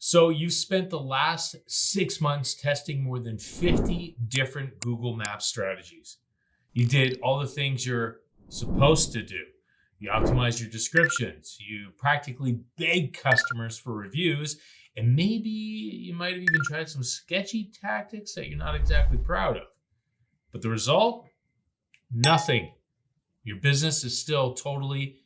So you've spent the last 6 months testing more than 50 different Google Maps strategies. You did all the things you're supposed to do. You optimized your descriptions. You practically begged customers for reviews. And maybe you might have even tried some sketchy tactics that you're not exactly proud of. But the result? Nothing. Your business is still totally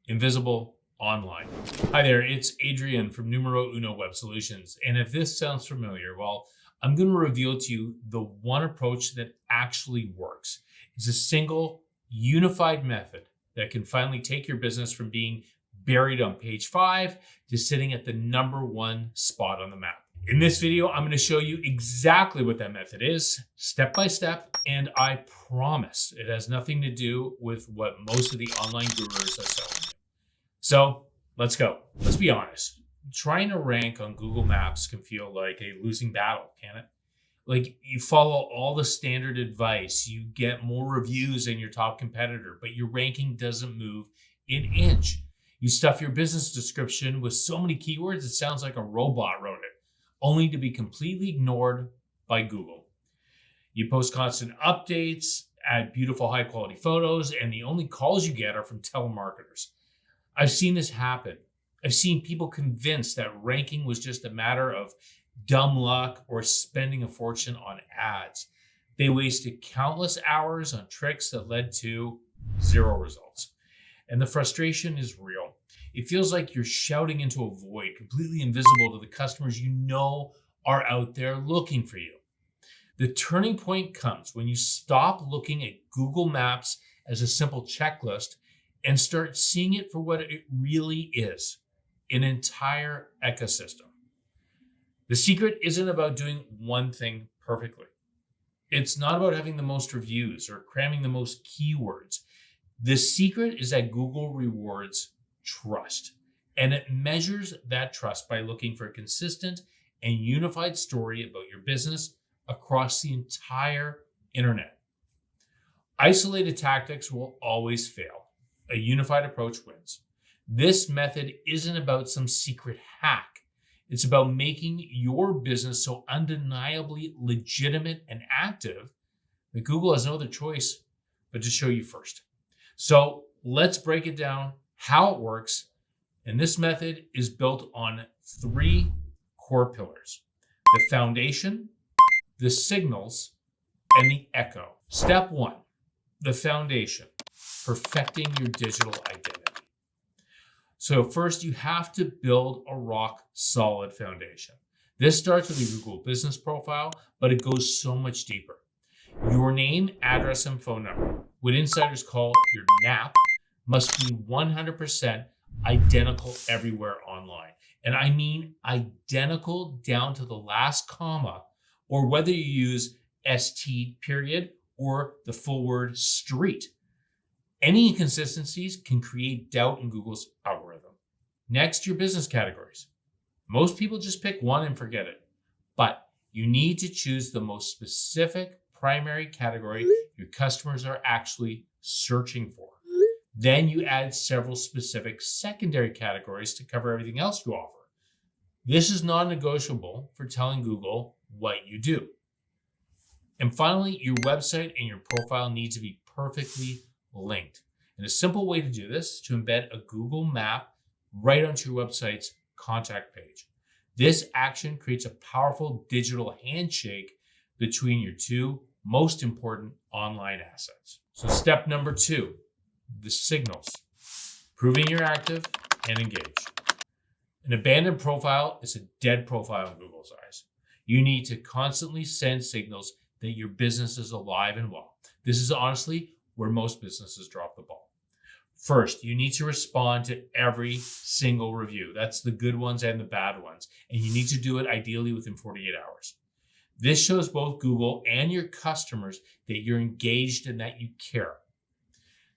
invisible online. Hi there, it's Adrian from Numero Uno Web Solutions. And if this sounds familiar, well, I'm going to reveal to you the one approach that actually works. It's a single, unified method that can finally take your business from being buried on page 5 to sitting at the #1 spot on the map. In this video, I'm going to show you exactly what that method is, step by step, and I promise it has nothing to do with what most of the online gurus are selling you. So let's go. Let's be honest. Trying to rank on Google Maps can feel like a losing battle, can it? Like you follow all the standard advice, you get more reviews than your top competitor, but your ranking doesn't move an inch. You stuff your business description with so many keywords, it sounds like a robot wrote it, only to be completely ignored by Google. You post constant updates, add beautiful high quality photos, and the only calls you get are from telemarketers. I've seen this happen. I've seen people convinced that ranking was just a matter of dumb luck or spending a fortune on ads. They wasted countless hours on tricks that led to 0 results. And the frustration is real. It feels like you're shouting into a void, completely invisible to the customers you know are out there looking for you. The turning point comes when you stop looking at Google Maps as a simple checklist and start seeing it for what it really is, an entire ecosystem. The secret isn't about doing one thing perfectly. It's not about having the most reviews or cramming the most keywords. The secret is that Google rewards trust, and it measures that trust by looking for a consistent and unified story about your business across the entire internet. Isolated tactics will always fail. A unified approach wins. This method isn't about some secret hack. It's about making your business so undeniably legitimate and active that Google has no other choice but to show you first. So let's break it down, how it works. And this method is built on 3 core pillars: the foundation, the signals, and the echo. Step 1, the foundation, perfecting your digital identity. So first, you have to build a rock solid foundation. This starts with a Google business profile, but it goes so much deeper. Your name, address, and phone number, what insiders call your NAP, must be 100% identical everywhere online. And I mean identical down to the last comma, or whether you use ST period or the full word street. Any inconsistencies can create doubt in Google's algorithm. Next, your business categories. Most people just pick one and forget it, but you need to choose the most specific primary category your customers are actually searching for. Then you add several specific secondary categories to cover everything else you offer. This is non-negotiable for telling Google what you do. And finally, your website and your profile need to be perfectly linked. And a simple way to do this is to embed a Google map right onto your website's contact page. This action creates a powerful digital handshake between your 2 most important online assets. So step number 2, the signals, proving you're active and engaged. An abandoned profile is a dead profile in Google's eyes. You need to constantly send signals that your business is alive and well. This is honestly where most businesses drop the ball. First, you need to respond to every single review. That's the good ones and the bad ones. And you need to do it ideally within 48 hours. This shows both Google and your customers that you're engaged and that you care.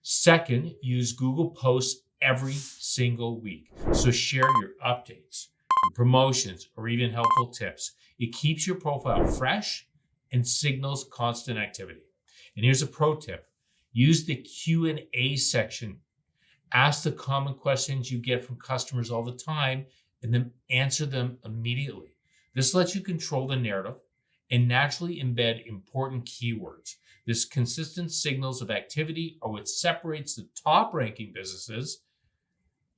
Second, use Google Posts every single week. So share your updates, your promotions, or even helpful tips. It keeps your profile fresh and signals constant activity. And here's a pro tip. Use the Q&A section. Ask the common questions you get from customers all the time and then answer them immediately. This lets you control the narrative and naturally embed important keywords. This consistent signals of activity are what separates the top ranking businesses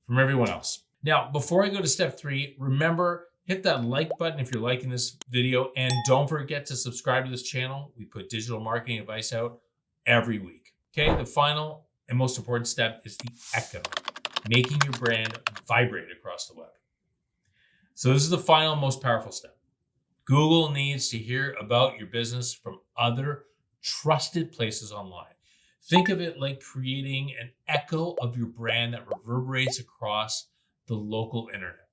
from everyone else. Now, before I go to step 3, remember, hit that like button if you're liking this video, and don't forget to subscribe to this channel. We put digital marketing advice out every week. Okay, the final and most important step is the echo, making your brand vibrate across the web. So this is the final, most powerful step. Google needs to hear about your business from other trusted places online. Think of it like creating an echo of your brand that reverberates across the local internet.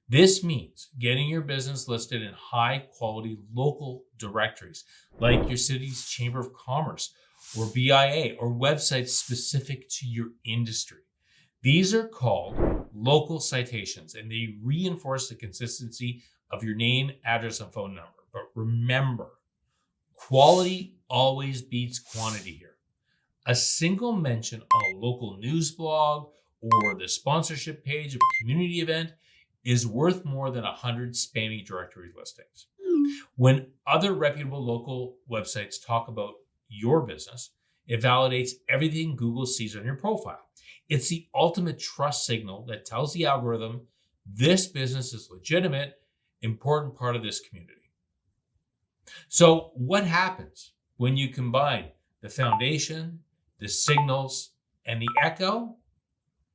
This means getting your business listed in high-quality local directories like your city's Chamber of Commerce or BIA, or websites specific to your industry. These are called local citations, and they reinforce the consistency of your name, address, and phone number. But remember, quality always beats quantity here. A single mention on a local news blog or the sponsorship page of a community event is worth more than 100 spammy directory listings. When other reputable local websites talk about your business, it validates everything Google sees on your profile. It's the ultimate trust signal that tells the algorithm this business is legitimate, important part of this community. So what happens when you combine the foundation, the signals, and the echo?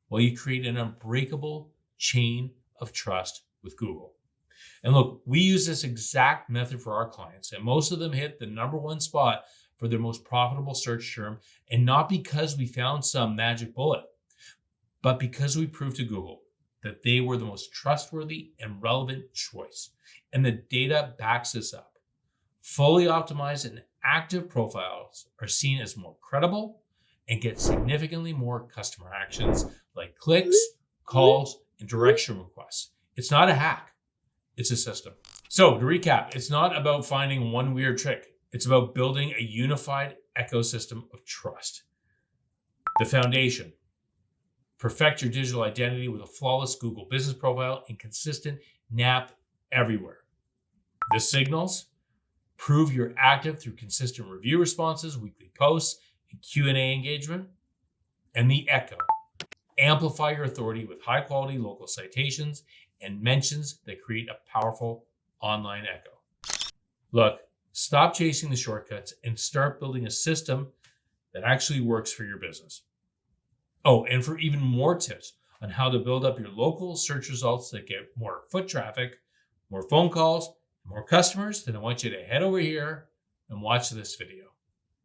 Well, you create an unbreakable chain of trust with Google. And look, we use this exact method for our clients, and most of them hit the #1 spot for their most profitable search term, and not because we found some magic bullet, but because we proved to Google that they were the most trustworthy and relevant choice. And the data backs this up. Fully optimized and active profiles are seen as more credible and get significantly more customer actions like clicks, calls, and direction requests. It's not a hack, it's a system. So to recap, it's not about finding one weird trick. It's about building a unified ecosystem of trust. The foundation: perfect your digital identity with a flawless Google business profile and consistent NAP everywhere. The signals: prove you're active through consistent review responses, weekly posts, and Q&A engagement. And the echo: amplify your authority with high-quality local citations and mentions that create a powerful online echo. Look, stop chasing the shortcuts and start building a system that actually works for your business. Oh, and for even more tips on how to build up your local search results that get more foot traffic, more phone calls, more customers, then I want you to head over here and watch this video.